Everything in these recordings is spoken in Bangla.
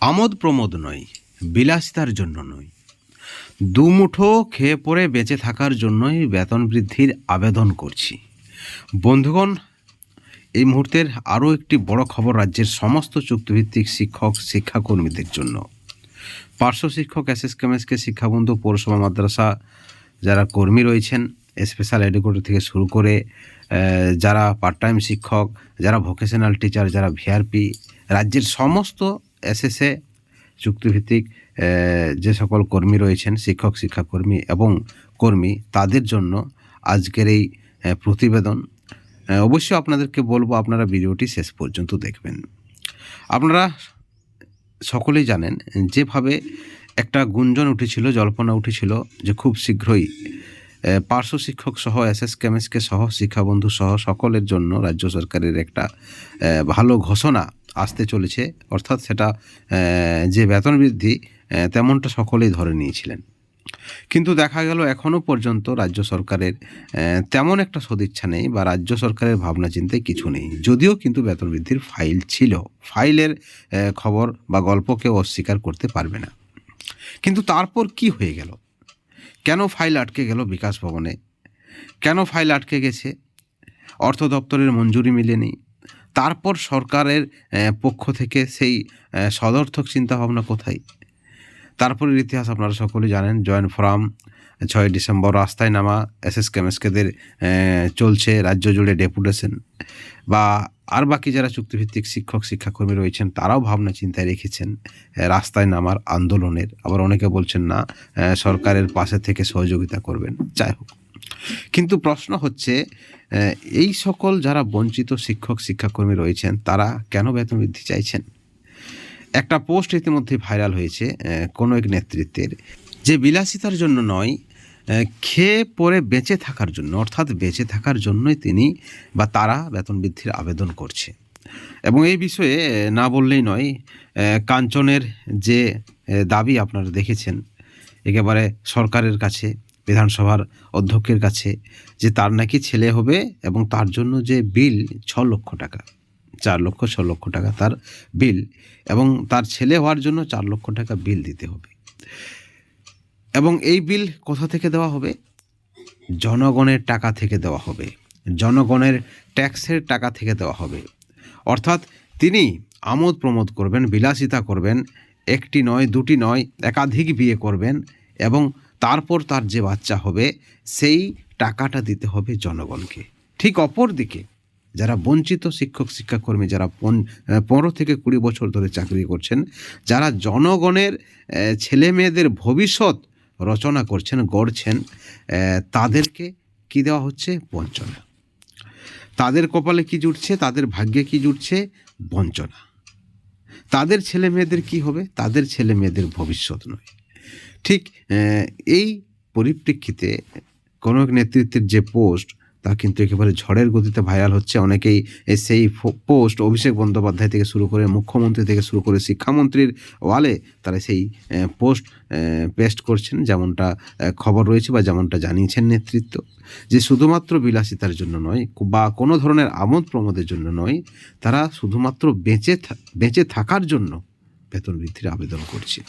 আমোদ প্রমোদ নয়, বিলাসিতার জন্য নয়, দুমুঠো খেয়ে পরে বেঁচে থাকার জন্যই বেতন বৃদ্ধির আবেদন করছি। বন্ধুগণ, এই মুহূর্তের আরও একটি বড় খবর রাজ্যের সমস্ত চুক্তিভিত্তিক শিক্ষক শিক্ষাকর্মীদের জন্য। পার্শ্ব শিক্ষক, এসএসকেএমএসকে, শিক্ষাবন্ধু, পৌরসভা, মাদ্রাসা যারা কর্মী রয়েছেন, স্পেশাল এডুকেটর থেকে শুরু করে যারা পার্ট টাইম শিক্ষক, যারা ভোকেশনাল টিচার, যারা ভিআরপি, রাজ্যের সমস্ত এসএসএ চুক্তিভিত্তিক যে সকল কর্মী রয়েছেন, শিক্ষক, শিক্ষাকর্মী এবং কর্মী, তাদের জন্য আজকের এই প্রতিবেদন। অবশ্যই আপনাদেরকে বলবো আপনারা ভিডিওটি শেষ পর্যন্ত দেখবেন। আপনারা সকলেই জানেন যেভাবে একটা গুঞ্জন উঠেছিল, জল্পনা উঠেছিল যে খুব শীঘ্রই পার্শ্ব শিক্ষক সহ এসএসকেএমএসকে সহ শিক্ষাবন্ধু সহ সকলের জন্য রাজ্য সরকারের একটা ভালো ঘোষণা আসতে চলেছে। অর্থাৎ সেটা যে বেতন বৃদ্ধি তেমনটা সকলেই ধরে নিয়েছিলেন। কিন্তু দেখা গেল এখনও পর্যন্ত রাজ্য সরকারের তেমন একটা সদিচ্ছা নেই বা রাজ্য সরকারের ভাবনা চিন্তায় কিছু নেই। যদিও কিন্তু বেতন বৃদ্ধির ফাইল ছিল, ফাইলের খবর বা গল্প কেউ অস্বীকার করতে পারবে না। কিন্তু তারপর কি হয়ে গেল? কেন ফাইল আটকে গেল বিকাশ ভবনে? কেন ফাইল আটকে গেছে? অর্থ দপ্তরের মঞ্জুরি মেলেনি। তারপর সরকারের পক্ষ থেকে সেই সদর্থক চিন্তাভাবনা কোথায়? তারপরের ইতিহাস আপনারা সকলেই জানেন। জয়েন্ট ফোরাম 6 ডিসেম্বর রাস্তায় নামা, এসএসকেএমএসকেদের চলছে রাজ্য জুড়ে ডেপুটেশন, বা আর বাকি যারা চুক্তিভিত্তিক শিক্ষক শিক্ষাকর্মী রয়েছেন তারাও ভাবনা চিন্তায় রেখেছেন রাস্তায় নামার, আন্দোলনের। আবার অনেকে বলছেন না, সরকারের পাশে থেকে সহযোগিতা করবেন। যাই হোক, কিন্তু প্রশ্ন হচ্ছে এই সকল যারা বঞ্চিত শিক্ষক শিক্ষাকর্মী রয়েছেন তারা কেন বেতন বৃদ্ধি চাইছেন? একটা পোস্ট ইতিমধ্যে ভাইরাল হয়েছে কোনো এক নেতৃত্বের, যে বিলাসিতার জন্য নয়, খেয়ে পরে বেঁচে থাকার জন্য, অর্থাৎ বেঁচে থাকার জন্যই তিনি বা তারা বেতন বৃদ্ধির আবেদন করছে। এবং এই বিষয়ে না বললেই নয়, কাঞ্চনের যে দাবি আপনারা দেখেছেন একেবারে সরকারের কাছে, বিধানসভার অধ্যক্ষের কাছে, যে তার নাকি ছেলে হবে এবং তার জন্য যে বিল 6 লক্ষ টাকা, 4 লক্ষ 6 লক্ষ টাকা তার বিল, এবং তার ছেলে হওয়ার জন্য 4 লক্ষ টাকা বিল দিতে হবে। এবং এই বিল কোথা থেকে দেওয়া হবে? জনগণের টাকা থেকে দেওয়া হবে, জনগণের ট্যাক্সের টাকা থেকে দেওয়া হবে। অর্থাৎ তিনি আমোদ প্রমোদ করবেন, বিলাসিতা করবেন, একটি নয়, দুটি নয়, একাধিক বিয়ে করবেন, এবং তারপর তার যে বাচ্চা হবে সেই টাকাটা দিতে হবে জনগণকে। ঠিক অপর দিকে যারা বঞ্চিত শিক্ষক শিক্ষাকর্মী, যারা 15 থেকে 20 বছর ধরে চাকরি করছেন, যারা জনগণের ছেলে মেয়েদের ভবিষ্যৎ রচনা করছেন, গড়ছেন, তাদেরকে কি দেওয়া হচ্ছে? বঞ্চনা। তাদের কপালে কি জুটছে? তাদের ভাগ্যে কি জুটছে? বঞ্চনা। তাদের ছেলে মেয়েদের কি হবে? তাদের ছেলে মেয়েদের ভবিষ্যৎ নয়। ঠিক এই পরিপ্রেক্ষিতে কোনো এক নেতৃত্বের যে পোস্ট, তা কিন্তু একেবারে ঝড়ের গতিতে ভাইরাল হচ্ছে। অনেকেই সেই পোস্ট অভিষেক বন্দ্যোপাধ্যায় থেকে শুরু করে, মুখ্যমন্ত্রী থেকে শুরু করে, শিক্ষামন্ত্রীর ওয়ালে তারা সেই পোস্ট পেস্ট করছেন, যেমনটা খবর রয়েছে বা যেমনটা জানিয়েছেন নেতৃত্ব, যে শুধুমাত্র বিলাসিতার জন্য নয় বা কোনো ধরনের আমোদ প্রমোদের জন্য নয়, তারা শুধুমাত্র বেঁচে থাকার জন্য বেতন বৃদ্ধির আবেদন করছে।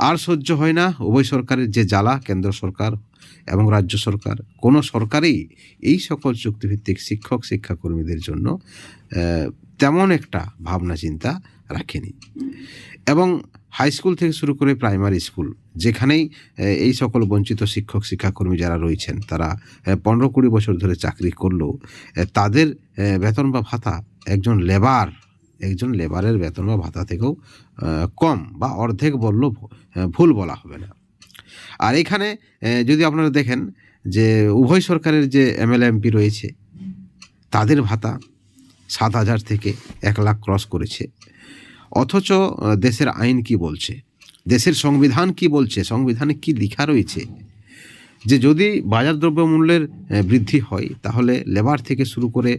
আর সহ্য হয় না উভয় সরকারের যে জ্বালা, কেন্দ্র সরকার এবং রাজ্য সরকার, কোনো সরকারই এই সকল চুক্তিভিত্তিক শিক্ষক শিক্ষাকর্মীদের জন্য তেমন একটা ভাবনা চিন্তা রাখেনি। এবং হাই স্কুল থেকে শুরু করে প্রাইমারি স্কুল, যেখানেই এই সকল বঞ্চিত শিক্ষক শিক্ষাকর্মী যারা রয়েছেন, তারা 15-20 বছর ধরে চাকরি করলেও তাদের বেতন বা ভাতা একজন লেবারের বেতন বা ভাতা থেকেও কম বা অর্ধেক বললেও ভুল বলা হবে না। আর এখানে যদি আপনারা দেখেন যে উভয় সরকারের যে এমএলএ এমপি রয়েছে, তাদের ভাতা 7,000 থেকে 1 লাখ ক্রস করেছে। অথচ দেশের আইন কি বলছে, দেশের সংবিধান কি বলছে, সংবিধানে কি লেখা রয়েছে, যে যদি বাজার দ্রব্য মূল্যের বৃদ্ধি হয় তাহলে লেবার থেকে শুরু করে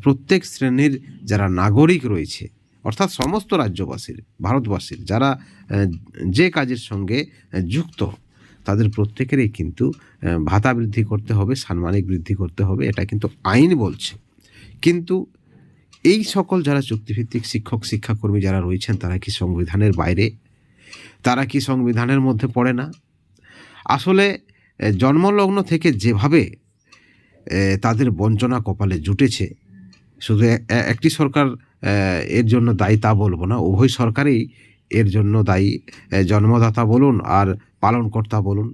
প্রত্যেক শ্রেণীর যারা নাগরিক রয়েছে, অর্থাৎ সমস্ত রাজ্যবাসীর, ভারতবাসীর যারা যে কাজের সঙ্গে যুক্ত, তাদের প্রত্যেকেরই কিন্তু ভাতা বৃদ্ধি করতে হবে, সাম্মানিক বৃদ্ধি করতে হবে। এটা কিন্তু আইন বলছে। কিন্তু এই সকল যারা চুক্তিভিত্তিক শিক্ষক শিক্ষাকর্মী যারা রয়েছেন তারা কি সংবিধানের বাইরে, তারা কি সংবিধানের মধ্যে পড়ে না? আসলে জন্মলগ্ন থেকে যেভাবে তাদের বঞ্চনা কপালে জুটেছে, শুধু একটি সরকার এর জন্য দায়ী তা বলবো না, উভয় সরকারই এর জন্য দায়ী। জন্মদাতা বলুন আর পালনকর্তা বলুন,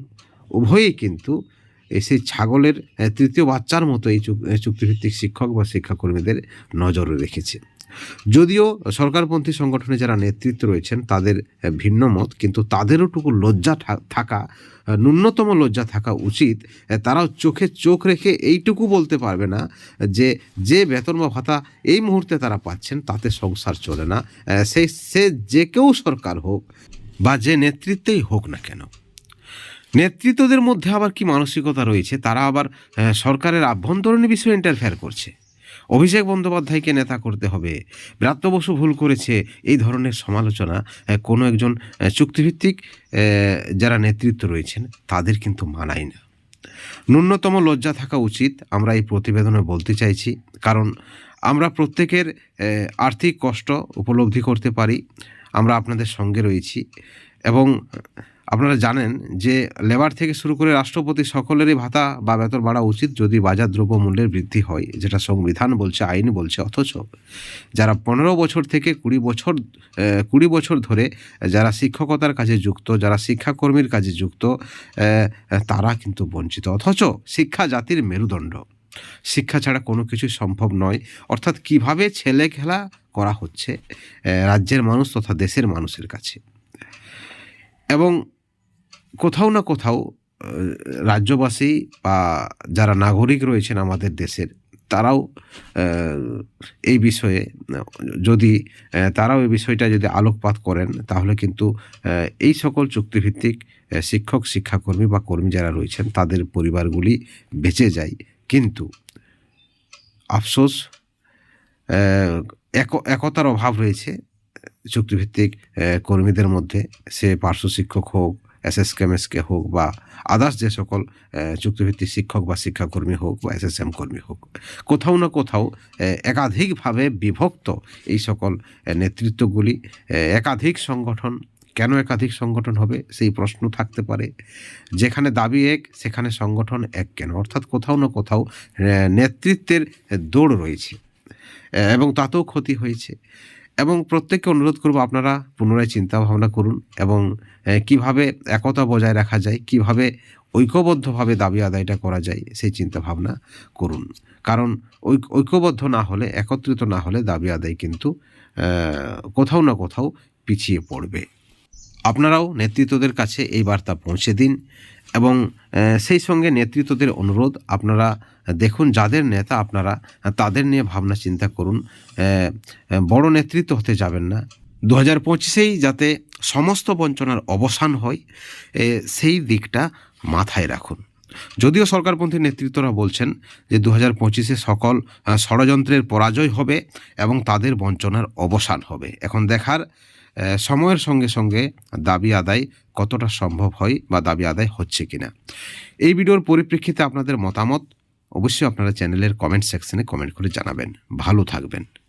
উভয়ই কিন্তু সেই ছাগলের তৃতীয় বাচ্চার মতো এই চুক্তিভিত্তিক শিক্ষক বা শিক্ষাকর্মীদের নজরে রেখেছে। যদিও সরকারপন্থী সংগঠনে যারা নেতৃত্ব রয়েছেন তাদের ভিন্ন মত, কিন্তু তাদেরওটুকু লজ্জা থাকা, ন্যূনতম লজ্জা থাকা উচিত। তারাও চোখে চোখ রেখে এইটুকু বলতে পারবে না যে যে বেতন বা ভাতা এই মুহূর্তে তারা পাচ্ছেন তাতে সংসার চলে না, সে যে কেউ সরকার হোক বা যে নেতৃত্বেই হোক না কেন। নেতৃত্বদের মধ্যে আবার কি মানসিকতা রয়েছে, তারা আবার সরকারের আভ্যন্তরীণ বিষয়ে ইন্টারফেয়ার করছে। অভিষেক বন্দ্যোপাধ্যায়কে নেতা করতে হবে, ব্রাত্য বসু ভুল করেছে, এই ধরনের সমালোচনা কোনো একজন চুক্তিভিত্তিক যারা নেতৃত্ব রয়েছেন তাদের কিন্তু মানায় না। ন্যূনতম লজ্জা থাকা উচিত, আমরা এই প্রতিবেদনে বলতে চাইছি। কারণ আমরা প্রত্যেকের আর্থিক কষ্ট উপলব্ধি করতে পারি, আমরা আপনাদের সঙ্গে রয়েছি। এবং আপনারা জানেন যে লেবার থেকে শুরু করে রাষ্ট্রপতি সকলেরই ভাতা বা বেতন বাড়া উচিত যদি বাজার দ্রব্য মূল্যের বৃদ্ধি হয়, যেটা সংবিধান বলছে, আইন বলছে। অথচ যারা 15 বছর থেকে 20 বছর ধরে যারা শিক্ষকতার কাজে যুক্ত, যারা শিক্ষাকর্মীর কাজে যুক্ত, তারা কিন্তু বঞ্চিত। অথচ শিক্ষা জাতির মেরুদণ্ড, শিক্ষা ছাড়া কোনো কিছুই সম্ভব নয়। অর্থাৎ কিভাবে ছেলে খেলা করা হচ্ছে রাজ্যের মানুষ তথা দেশের মানুষের কাছে। এবং কোথাও না কোথাও রাজ্যবাসী বা যারা নাগরিক রয়েছেন আমাদের দেশের, তারাও এই বিষয়ে যদি তারাও এই বিষয়টা যদি আলোকপাত করেন, তাহলে কিন্তু এই সকল চুক্তিভিত্তিক শিক্ষক শিক্ষাকর্মী বা কর্মী যারা রয়েছেন তাদের পরিবারগুলি বেঁচে যায়। কিন্তু আফসোস, একতার অভাব রয়েছে চুক্তিভিত্তিক কর্মীদের মধ্যে। সে পার্শ্ব শিক্ষক হোক, এসএসকেএমএসকে হোক, বা আদার্স যে সকল চুক্তিভিত্তিক শিক্ষক বা শিক্ষাকর্মী হোক বা এসএসএম কর্মী হোক, কোথাও না কোথাও একাধিকভাবে বিভক্ত এই সকল নেতৃত্বগুলি। একাধিক সংগঠন, কেন একাধিক সংগঠন হবে সেই প্রশ্ন থাকতে পারে। যেখানে দাবি এক সেখানে সংগঠন এক কেন? অর্থাৎ কোথাও না কোথাও নেতৃত্বের দৌড় রয়েছে এবং তাতেও ক্ষতি হয়েছে। এবং প্রত্যেককে অনুরোধ করব, আপনারা পুনরায় চিন্তা ভাবনা করুন এবং কিভাবে একতা বজায় রাখা যায়, কিভাবে ঐক্যবদ্ধভাবে দাবি আদায়টা করা যায় সেই চিন্তা ভাবনা করুন। কারণ ঐক্যবদ্ধ না হলে, একত্রিত না হলে দাবি আদায় কিন্তু কোথাও না কোথাও পিছিয়ে পড়বে। আপনারাও নেতৃত্বদের কাছে এই বার্তা পৌঁছে দিন এবং সেই সঙ্গে নেতৃত্বদের অনুরোধ, আপনারা দেখুন যাদের নেতা আপনারা তাদের নিয়ে ভাবনা চিন্তা করুন। বড় নেতৃত্ব হতে যাবেন না। 2025-এই যাতে সমস্ত বঞ্চনার অবসান হয় সেই দিকটা মাথায় রাখুন। যদিও সরকারপন্থী নেতৃত্বরা বলছেন যে 2025-এ সকল ষড়যন্ত্রের পরাজয় হবে এবং তাদের বঞ্চনার অবসান হবে। এখন দেখার সময়ের সঙ্গে সঙ্গে দাবি আদায় কতটা সম্ভব হয় বা দাবি আদায় হচ্ছে কিনা। এই ভিডিওর পরিপ্রেক্ষিতে আপনাদের মতামত অবশ্যই আপনারা চ্যানেলের কমেন্ট সেকশনে কমেন্ট করে জানাবেন। ভালো থাকবেন।